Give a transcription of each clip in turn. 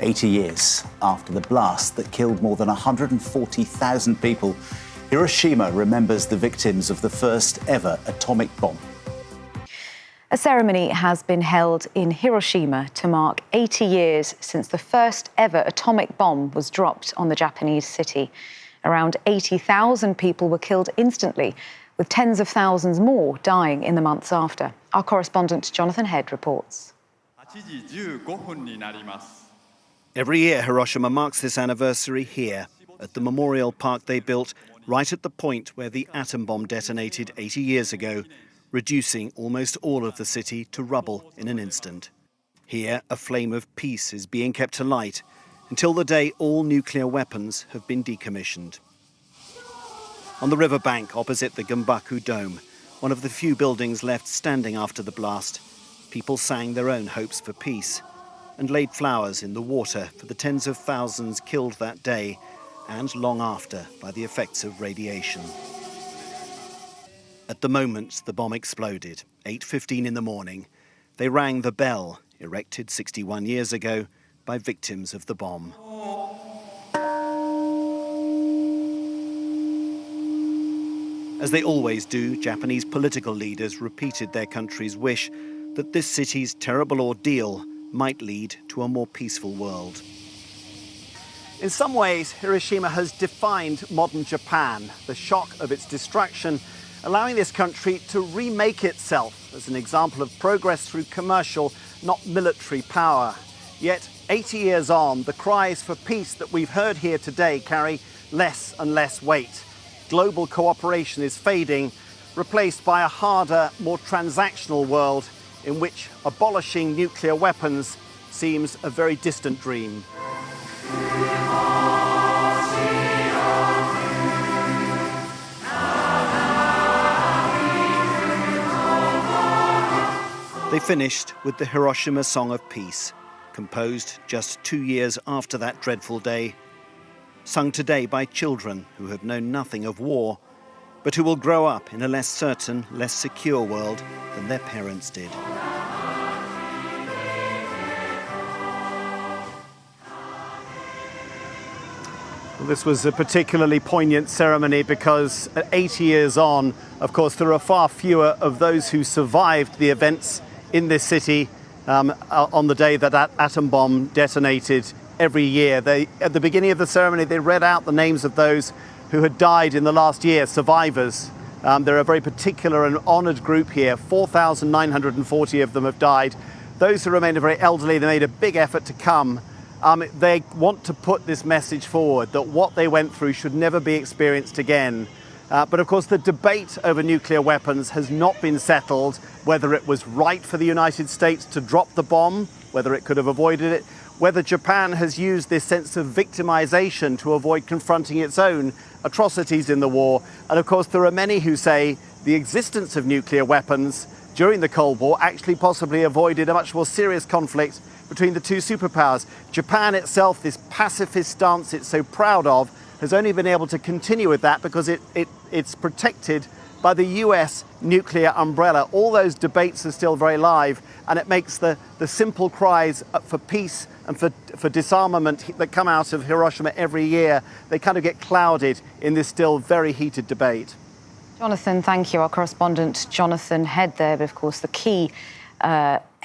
80 years after the blast that killed more than 140,000 people, Hiroshima remembers the victims of the first ever atomic bomb. A ceremony has been held in Hiroshima to mark 80 years since the first ever atomic bomb was dropped on the Japanese city. Around 80,000 people were killed instantly, with tens of thousands more dying in the months after. Our correspondent Jonathan Head reports. Every year, Hiroshima marks this anniversary here, at the memorial park they built right at the point where the atom bomb detonated 80 years ago, reducing almost all of the city to rubble in an instant. Here, a flame of peace is being kept alight until the day all nuclear weapons have been decommissioned. On the riverbank opposite the Gumbaku Dome, one of the few buildings left standing after the blast, people sang their own hopes for peace and laid flowers in the water for the tens of thousands killed that day and long after by the effects of radiation. At the moment the bomb exploded, 8:15 in the morning, they rang the bell, erected 61 years ago by victims of the bomb. As they always do, Japanese political leaders repeated their country's wish that this city's terrible ordeal might lead to a more peaceful world. In some ways, Hiroshima has defined modern Japan, the shock of its destruction, allowing this country to remake itself as an example of progress through commercial, not military power. Yet, 80 years on, the cries for peace that we've heard here today carry less and less weight. Global cooperation is fading, replaced by a harder, more transactional world in which abolishing nuclear weapons seems a very distant dream. They finished with the Hiroshima Song of Peace, composed just 2 years after that dreadful day, sung today by children who have known nothing of war, but who will grow up in a less certain, less secure world than their parents did. Well, this was a particularly poignant ceremony because at 80 years on, of course, there are far fewer of those who survived the events in this city on the day that that atom bomb detonated every year. At the beginning of the ceremony, they read out the names of those who had died in the last year, survivors. They're a very particular and honoured group here. 4,940 of them have died. Those who remain are very elderly. They made a big effort to come. They want to put this message forward that what they went through should never be experienced again. But of course, the debate over nuclear weapons has not been settled, whether it was right for the United States to drop the bomb, whether it could have avoided it, whether Japan has used this sense of victimization to avoid confronting its own atrocities in the war. And of course, there are many who say the existence of nuclear weapons during the Cold War actually possibly avoided a much more serious conflict between the two superpowers. Japan itself, this pacifist stance it's so proud of, has only been able to continue with that because it's protected by the US nuclear umbrella. All those debates are still very live, and it makes the simple cries for peace and for disarmament that come out of Hiroshima every year, they kind of get clouded in this still very heated debate. Jonathan, thank you. Our correspondent Jonathan Head there, but of course the key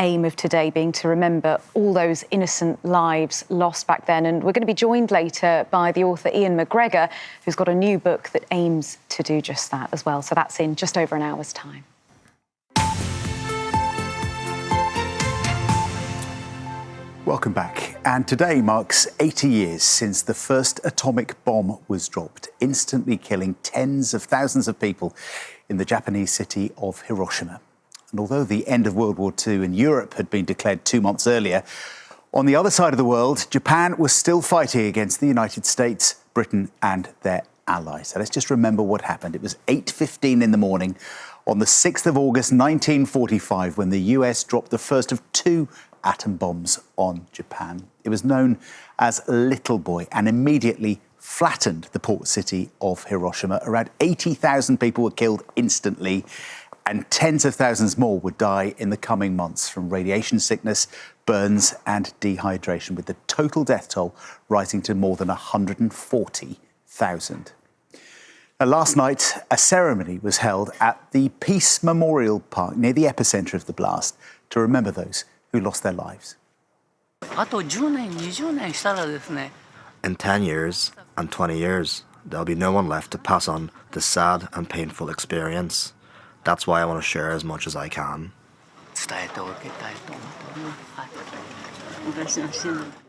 aim of today being to remember all those innocent lives lost back then. And we're going to be joined later by the author Ian McGregor, who's got a new book that aims to do just that as well. So that's in just over an hour's time. Welcome back. And today marks 80 years since the first atomic bomb was dropped, instantly killing tens of thousands of people in the Japanese city of Hiroshima. And although the end of World War II in Europe had been declared 2 months earlier, on the other side of the world, Japan was still fighting against the United States, Britain and their allies. So let's just remember what happened. It was 8:15 in the morning on the 6th of August 1945 when the US dropped the first of 2 atom bombs on Japan. It was known as Little Boy and immediately flattened the port city of Hiroshima. Around 80,000 people were killed instantly. And tens of thousands more would die in the coming months from radiation sickness, burns and dehydration, with the total death toll rising to more than 140,000. Last night, a ceremony was held at the Peace Memorial Park near the epicentre of the blast to remember those who lost their lives. In 10 years and 20 years, there'll be no one left to pass on this sad and painful experience. That's why I want to share as much as I can.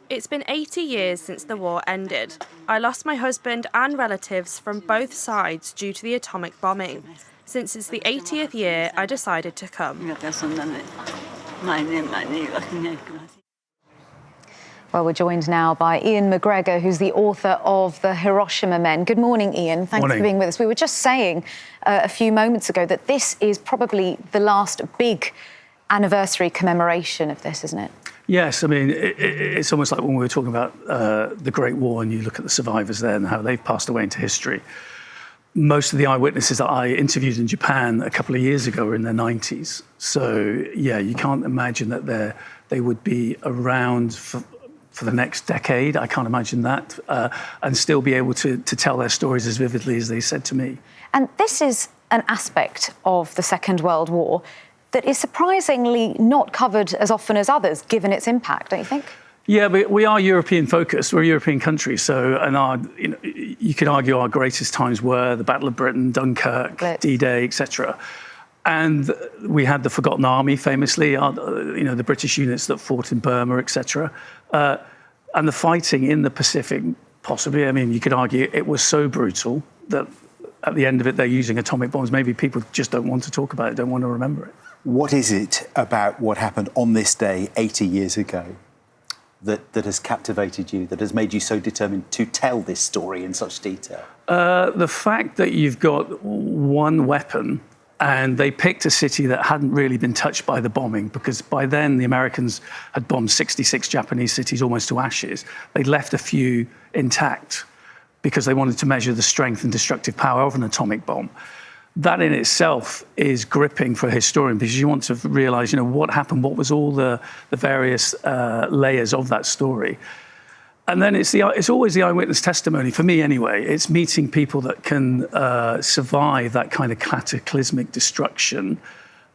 It's been 80 years since the war ended. I lost my husband and relatives from both sides due to the atomic bombing. Since it's the 80th year, I decided to come. Well, we're joined now by Ian McGregor, who's the author of The Hiroshima Men. Good morning, Ian. Thanks for being with us. We were just saying a few moments ago that this is probably the last big anniversary commemoration of this, isn't it? Yes, I mean, it's almost like when we were talking about the Great War and you look at the survivors there and how they've passed away into history. Most of the eyewitnesses that I interviewed in Japan a couple of years ago were in their 90s. So, yeah, you can't imagine that they would be around for the next decade. I can't imagine that, and still be able to tell their stories as vividly as they said to me. And this is an aspect of the Second World War that is surprisingly not covered as often as others, given its impact, don't you think? Yeah, but we are European focused. We're a European country, so you could argue our greatest times were the Battle of Britain, Dunkirk, D-Day, etc. And we had the Forgotten Army, famously, the British units that fought in Burma, etc. And the fighting in the Pacific, possibly. I mean, you could argue it was so brutal that at the end of it, they're using atomic bombs. Maybe people just don't want to talk about it, don't want to remember it. What is it about what happened on this day 80 years ago that has captivated you, that has made you so determined to tell this story in such detail? The fact that you've got one weapon, and they picked a city that hadn't really been touched by the bombing, because by then the Americans had bombed 66 Japanese cities almost to ashes. They'd left a few intact because they wanted to measure the strength and destructive power of an atomic bomb. That in itself is gripping for a historian, because you want to realise, what happened, what was all the various layers of that story. And then it's always the eyewitness testimony, for me anyway. It's meeting people that can survive that kind of cataclysmic destruction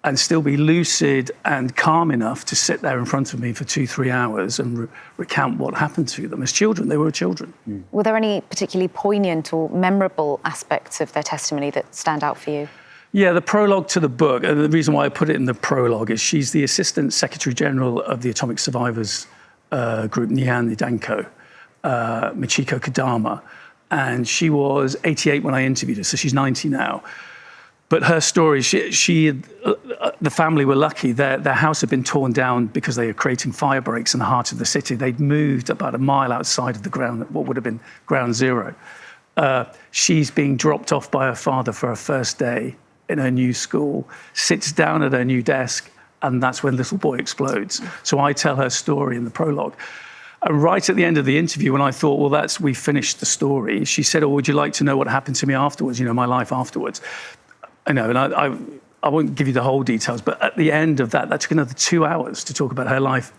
and still be lucid and calm enough to sit there in front of me for 2-3 hours and recount what happened to them as children. They were children. Were there any particularly poignant or memorable aspects of their testimony that stand out for you? Yeah, the prologue to the book, and the reason why I put it in the prologue is she's the Assistant Secretary General of the Atomic Survivors Group, Nihon Nidanko, Michiko Kodama, and she was 88 when I interviewed her, so she's 90 now. But her story, the family were lucky. Their house had been torn down because they were creating fire breaks in the heart of the city. They'd moved about a mile outside of the ground, what would have been ground zero. She's being dropped off by her father for her first day in her new school, sits down at her new desk, and that's when little boy explodes. So I tell her story in the prologue. And right at the end of the interview, when I thought, well, we've finished the story, she said, would you like to know what happened to me afterwards, my life afterwards? I know, and I won't give you the whole details, but at the end of that took another 2 hours to talk about her life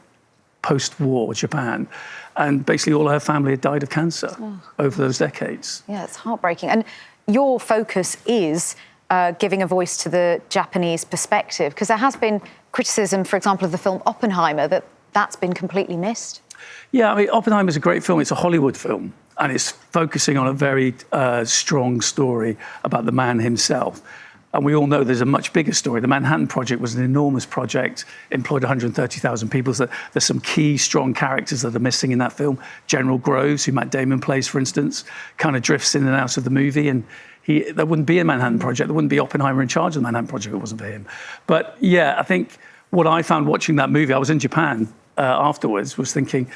post-war Japan. And basically all her family had died of cancer over those decades. Yeah, it's heartbreaking. And your focus is giving a voice to the Japanese perspective, because there has been criticism, for example, of the film Oppenheimer, that's been completely missed. Yeah, I mean, Oppenheimer's a great film. It's a Hollywood film, and it's focusing on a very strong story about the man himself. And we all know there's a much bigger story. The Manhattan Project was an enormous project, employed 130,000 people. So there's some key, strong characters that are missing in that film. General Groves, who Matt Damon plays, for instance, kind of drifts in and out of the movie. And there wouldn't be a Manhattan Project. There wouldn't be Oppenheimer in charge of the Manhattan Project if it wasn't for him. But yeah, I think what I found watching that movie, I was in Japan afterwards, was thinking,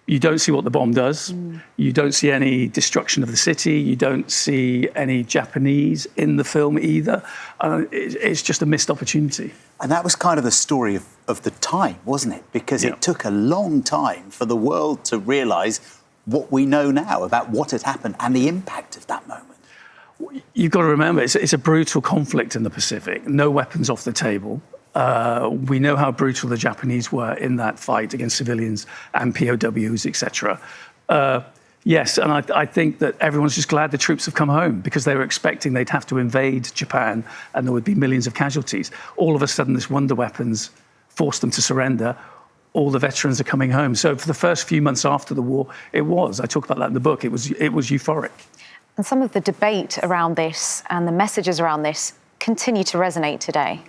you don't see what the bomb does. You don't see any destruction of the city. You don't see any Japanese in the film either. It's just a missed opportunity. And that was kind of the story of the time, wasn't it? Because it took a long time for the world to realise what we know now about what had happened and the impact of that moment. You've got to remember, it's a brutal conflict in the Pacific. No weapons off the table. We know how brutal the Japanese were in that fight against civilians and POWs, etc. Yes, and I think that everyone's just glad the troops have come home because they were expecting they'd have to invade Japan and there would be millions of casualties. All of a sudden, this wonder weapons forced them to surrender. All the veterans are coming home. So for the first few months after the war, I talk about that in the book, it was euphoric. And some of the debate around this and the messages around this continue to resonate today.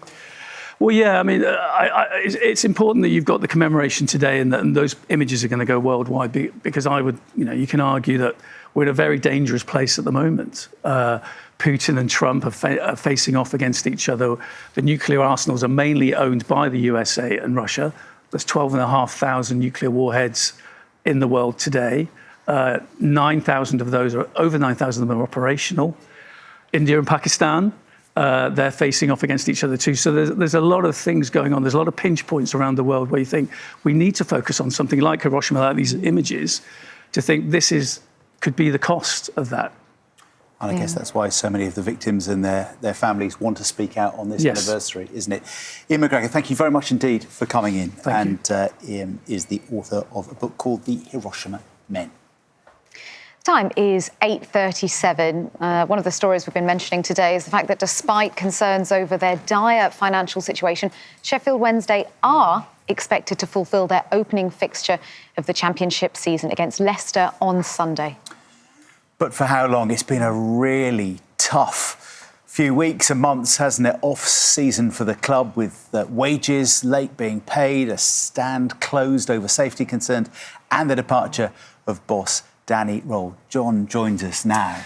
Well, yeah, I mean, it's important that you've got the commemoration today and those images are going to go worldwide because you can argue that we're in a very dangerous place at the moment. Putin and Trump are facing off against each other. The nuclear arsenals are mainly owned by the USA and Russia. There's 12,500 nuclear warheads in the world today. 9,000 of those over 9,000 of them are operational. India and Pakistan, they're facing off against each other too. So there's a lot of things going on. There's a lot of pinch points around the world where you think we need to focus on something like Hiroshima, like these images, to think this could be the cost of that. And I guess that's why so many of the victims and their families want to speak out on this anniversary, isn't it? Ian McGregor, thank you very much indeed for coming in. Ian is the author of a book called The Hiroshima Men. Time is 8:37. One of the stories we've been mentioning today is the fact that despite concerns over their dire financial situation, Sheffield Wednesday are expected to fulfil their opening fixture of the Championship season against Leicester on Sunday. But for how long? It's been a really tough few weeks and months, hasn't it? Off-season for the club with wages late being paid, a stand closed over safety concerns and the departure of boss Danny Roll. John joins us now.